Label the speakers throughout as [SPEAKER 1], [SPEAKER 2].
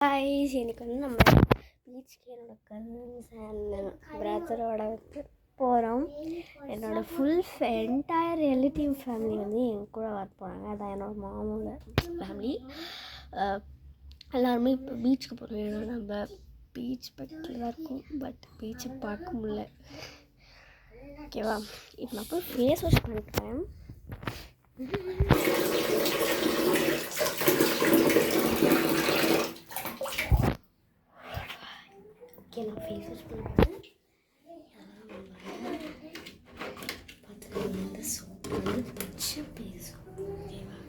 [SPEAKER 1] ஹாய்ஸ், எனக்கு வந்து நம்ம பீச்சுக்கு என்னோடய கசின்ஸ் அண்ட் பிரதரோட வந்து போகிறோம். என்னோடய என்டையர் ரிலேட்டிவ் ஃபேமிலி வந்து என் கூட வர போகிறாங்க. அதான் என்னோடய மாமோட ஃபேமிலி. எல்லாருமே இப்போ பீச்சுக்கு போகிறோம். ஏன்னா நம்ம பீச் பக்கத்தில் தான் இருக்கும், பட் பீச்சை பார்க்க முடியல. ஓகேவா? இப்போ நான் போய் ஃபேஸ் வாஷ் பண்ணிக்கிறேன். நான் ஃபேஸ் வாஷ் பண்ணுறேன். பார்த்துக்கலாம், வந்து சோப்பு வந்து பச்சை பேசும். ஓகேவா?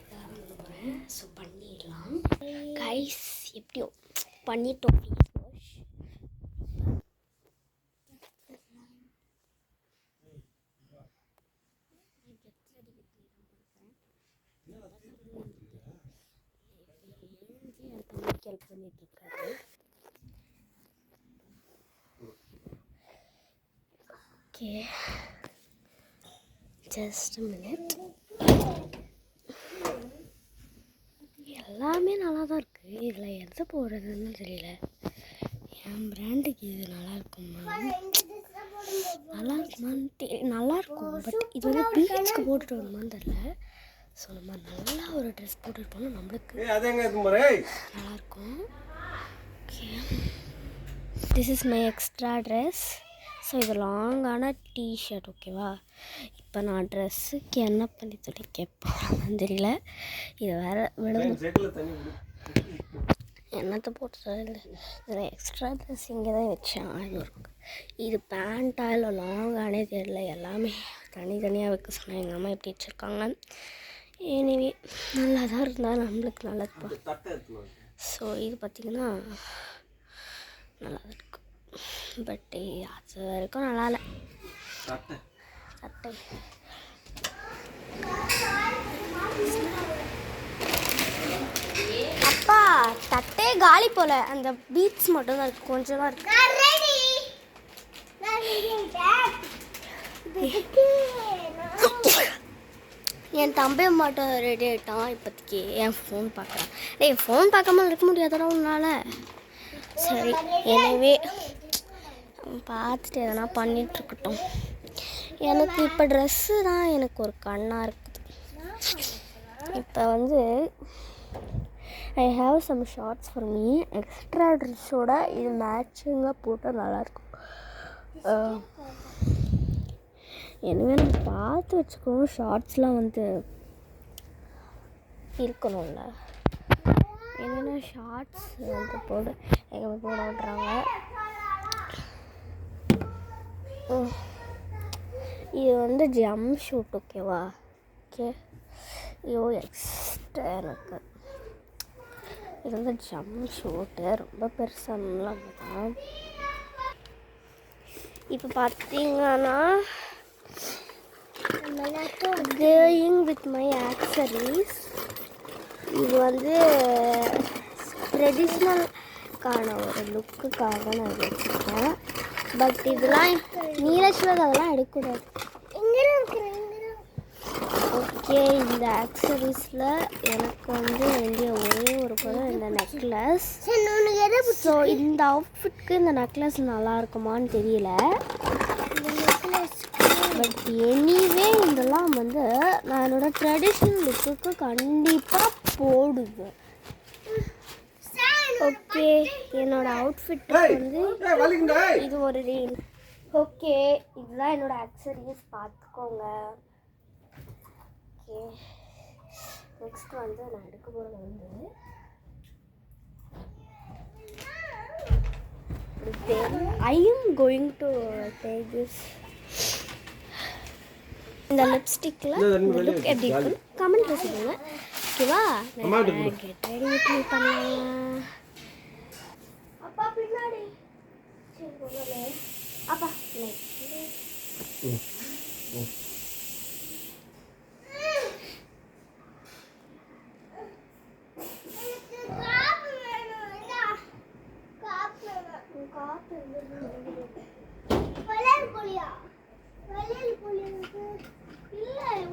[SPEAKER 1] இதெல்லாம் பண்ண போகிறேன். ஸோ பண்ணிடலாம் கைஸ். எப்படியோ பண்ணிட்டோம் ஃபேஸ் வாஷ். ஹெல்ப் பண்ணிட்டு இருக்காரு. Okay, just minute. எல்லாமே நல்லா தான் இருக்குது. இதில் எது போடுறதுன்னு தெரியல. என் பிராண்டுக்கு இது நல்லா இருக்குமா, நல்லா இருக்குமான்னு நல்லாயிருக்கும். பட் இது வந்து பீச்சுக்கு போட்டுட்டு வருமான்னு தெரியல. ஸோ நம்ம நல்லா ஒரு ட்ரெஸ் போட்டுட்டு போனால் நம்மளுக்கு நல்லாயிருக்கும். Okay, this is my extra dress. So இது லாங்கான டிஷர்ட். ஓகேவா? இப்போ நான் ட்ரெஸ்ஸுக்கு என்ன பண்ணி துடைக்க போகிறேன்னு தெரியல. இது வேறு என்னத்தை போட்டு இதில் எக்ஸ்ட்ரா ட்ரெஸ் இங்கே தான் வச்சேன். இது பேண்ட்டாக இல்லை லாங்கானே தெரியல. எல்லாமே தனித்தனியாக வைக்க சொன்னேன். எங்கள் அம்மா எப்படி வச்சுருக்காங்க. எனிவே நல்லா தான் இருந்தால் நம்மளுக்கு நல்லதுப்பா. ஸோ இது பார்த்திங்கன்னா நல்லா தான் இருக்கும். பட் அது வரைக்கும் நல்லா இல்லை. சட்டை அப்பா, தட்டே காலி போல. அந்த பீட்ஸ் மட்டும் தான் இருக்குது, கொஞ்சம் தான் இருக்குது. என் தம்பி மட்டும் ரெடி ஆகிட்டான் இப்போதைக்கு. என் ஃபோன் பார்க்குறான். என் ஃபோன் பார்க்காம இருக்க முடியாதடா உன்னால். சரி, எனவே பார்த்துட்டு எதனா பண்ணிகிட்ருக்கட்டும். எனக்கு இப்போ ட்ரெஸ்ஸு தான் எனக்கு ஒரு கண்ணாக இருக்குது. இப்போ வந்து I have some shorts for me. Extra ட்ரெஸ்ஸோட இது மேட்சிங்காக போட்டால் நல்லாயிருக்கும். எனவே நம்ம பார்த்து வச்சுக்கணும். ஷார்ட்ஸ்லாம் வந்து இருக்கணும்ல. என்னென்னா ஷார்ட்ஸ் வந்து போட எங்கே போட விட்றாங்க. இது வந்து ஜம்ப் ஷூட். ஓகேவா? ஓகே, ஐயோ எக்ஸ்ட்ரா எனக்கு இது வந்து ஜம்ப் ஷூட்டு ரொம்ப பெருசானலாம் தான். இப்போ பார்த்தீங்கன்னா கோயிங் வித் மை ஆக்சரிஸ். இது வந்து ட்ரெடிஷ்னலுக்கான ஒரு லுக்குக்காக நான் வச்சுருக்கேன். பட் இதெல்லாம் நீலஸ்வர் அதெல்லாம் எடுக்கக்கூடாது. ஓகே, இந்த ஆக்சரிஸில் எனக்கு வந்து வேண்டிய ஒரே ஒரு பொருள் இந்த நெக்லஸ். ஸோ இந்த அவுட்ஃபிட்க்கு இந்த நெக்லஸ் நல்லா இருக்குமான்னு தெரியல. பட் எனிவே இதெல்லாம் வந்து நான் என்னோடய ட்ரெடிஷ்னல் லுக்குக்கு கண்டிப்பாக போடுவேன். ஓகே, என்னோடய அவுட்ஃபிட் வந்து இது ஒரு ரீல். ஓகே, இதுதான் என்னோடய ஆக்சரிஸ், பார்த்துக்கோங்க. ஓகே, நெக்ஸ்ட் வந்து நான் எடுக்க போகிறது வந்து I am going to take this. இந்த லிப்ஸ்டிக்கில் இந்த லுக் எப்படி இருக்குன்னு கமெண்ட்டில் சொல்லுங்க. ஓகேவா? கெட் ரெடி வித் மீ பண்ணலாம். அப்பா பின்னாடி அப்பா இல்லை,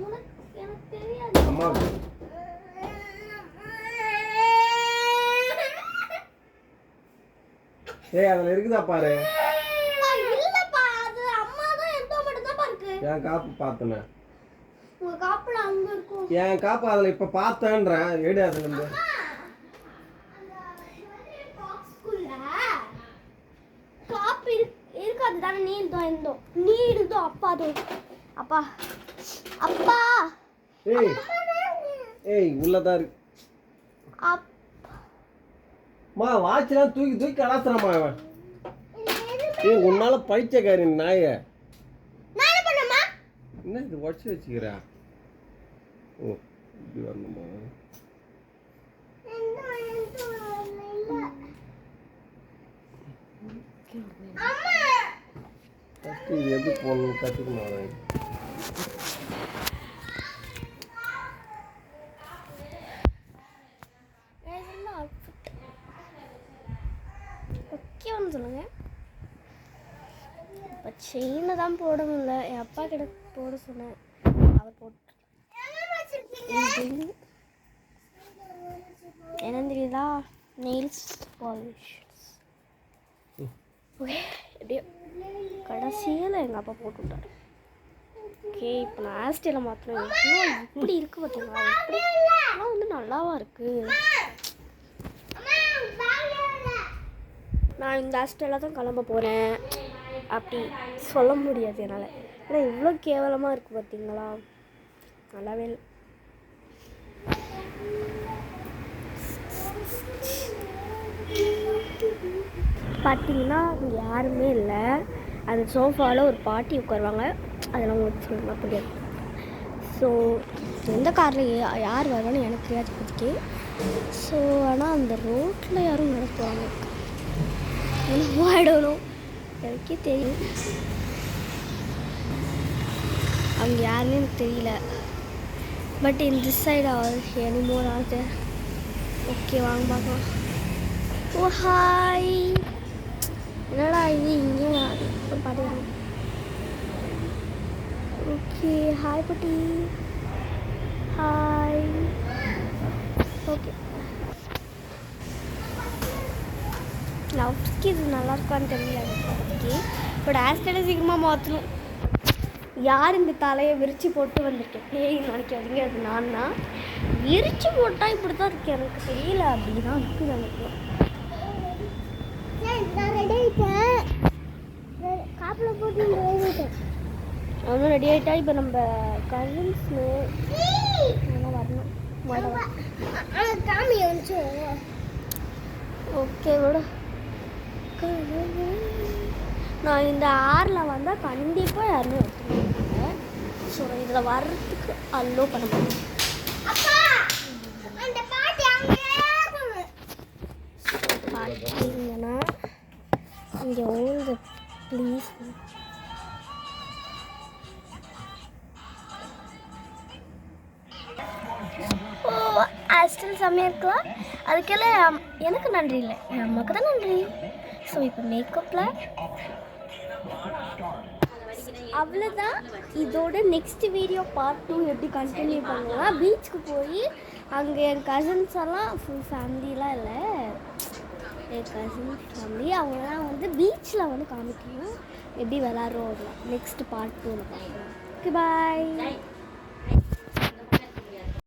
[SPEAKER 1] உனக்கு எனக்கு தெரியாது.
[SPEAKER 2] ஏய் அதில் இருக்குதா பாரு.
[SPEAKER 1] இல்லப்பா, அது அம்மா தான் எந்தோ மட்டும் தான் இருக்கு.
[SPEAKER 2] என் காப்பு பார்த்தேன்.
[SPEAKER 1] உங்க காப்புல அங்க இருக்கும்.
[SPEAKER 2] என் காப்பு அதில் இப்போ பார்த்தேன்றேன். எடு அதுலேருந்து.
[SPEAKER 1] காப்பு இருக்காது தானே. நீ இருந்தோ அப்பா அது. அப்பா அப்பா
[SPEAKER 2] ஏய் ஏய் உள்ளதான் இருக்கு. மா வாட்ச்லாம் தூக்கி தூக்கி கலாத்துறமா அவன். ஏய் உன்னால பைத்தியக்காரி நாய.
[SPEAKER 1] நான் என்ன பண்ணமா?
[SPEAKER 2] என்ன இது உடச்சி வச்சுக்கிறா? ஓ இப்படி வரணுமா? ஃபஸ்ட்டு இது எப்படி போகணும்னு கற்றுக்கணும்.
[SPEAKER 1] ஓகேன்னு சொல்லுங்க. இப்போ செயினை தான் போட முடியல. என் அப்பா கிட்ட போட சொன்னேன், அவர் போட்டு. என்ன தெரியுதா? Nails polish. எப்படியோ கடைசியில் எங்கள் அப்பா போட்டு விட்டார். ஓகே இப்போ நான் ஹேர்ஸ்டைலை மாற்றணும். இப்படி இருக்குது பார்த்தீங்களா? இப்படி ஆனால் வந்து நல்லாவா இருக்குது. நான் இந்த ஹேர்ஸ்டைலாக தான் கிளம்ப போகிறேன் அப்படி சொல்ல முடியாது என்னால். ஏன்னா இவ்வளோ கேவலமாக இருக்குது பார்த்தீங்களா? நல்லாவே இல்லை. பார்த்தீங்கன்னா இங்கே யாருமே இல்லை. அந்த சோஃபாவில் ஒரு பாட்டி உட்காருவாங்க. அதெல்லாம் உங்களுக்கு சொல்லலாம் புரியாது. ஸோ எந்த காரில் யார் வருவான்னு எனக்கு தெரியாது இப்போதைக்கு. ஸோ ஆனால் அந்த ரோட்டில் யாரும் நடத்துவாங்க வாடணும் எனக்கே தெரியும். அவங்க யாருன்னு எனக்கு தெரியல. பட் இந்த சைடு எனிமோர் ஆகுது. ஓகே வாங்க பார்க்கலாம். ஓ ஹாய், என்னடா இது இங்கே ஒரு பாட்டு வரும். ஓகே ஹாய் பாட்டி. ஹாய். ஓகே லவ்ஸ்க்கு இது நல்லா இருக்கான்னு தெரியல எனக்கு. பட் ஹேர்ஸ்டைலை சீக்கிரமாக மாற்றணும். யார் இந்த தலையை விரித்து போட்டு வந்திருக்கேன் பேய் நினைக்காதீங்க, அது நான் தான். விரித்து போட்டால் இப்படி தான் இருக்கு, எனக்கு தெரியல. அப்படி தான் இருக்குது எனக்கு. காப்பில் போட்டு அவனும் ரெடி ஆகிட்டா. இப்போ நம்ம கசின்ஸ்னு வரணும். ஓகே விட. நான் இந்த ஆறில் வந்தால் கண்டிப்பாக யாருமே எடுத்துருவாங்க. ஸோ இதில் வர்றதுக்கு அல்லோ பண்ண முடியும். பார்த்தீங்கன்னா இங்கே ஓல்டு ப்ளீஸ். ஸ்டில் செம்மையாக இருக்கலாம். அதுக்கெல்லாம் எனக்கு நன்றி இல்லை, என் அம்மாவுக்கு தான் நன்றி. ஸோ இப்போ மேக்கப்பில் அவ்வளோதான். இதோட நெக்ஸ்ட் வீடியோ பார்ட் 2 எப்படி கண்டினியூ பண்ணுவோம்னா, பீச்சுக்கு போய் அங்கே என் கசின்ஸ் எல்லாம் ஃபுல் ஃபேமிலிலாம் இல்லை, என் கசின் ஃபேமிலி அவங்களாம் வந்து பீச்சில் வந்து காமிக்கணும் எப்படி விளாட்றோம். நெக்ஸ்ட் பார்ட் 2ல பார்க்கலாம். Okay bye.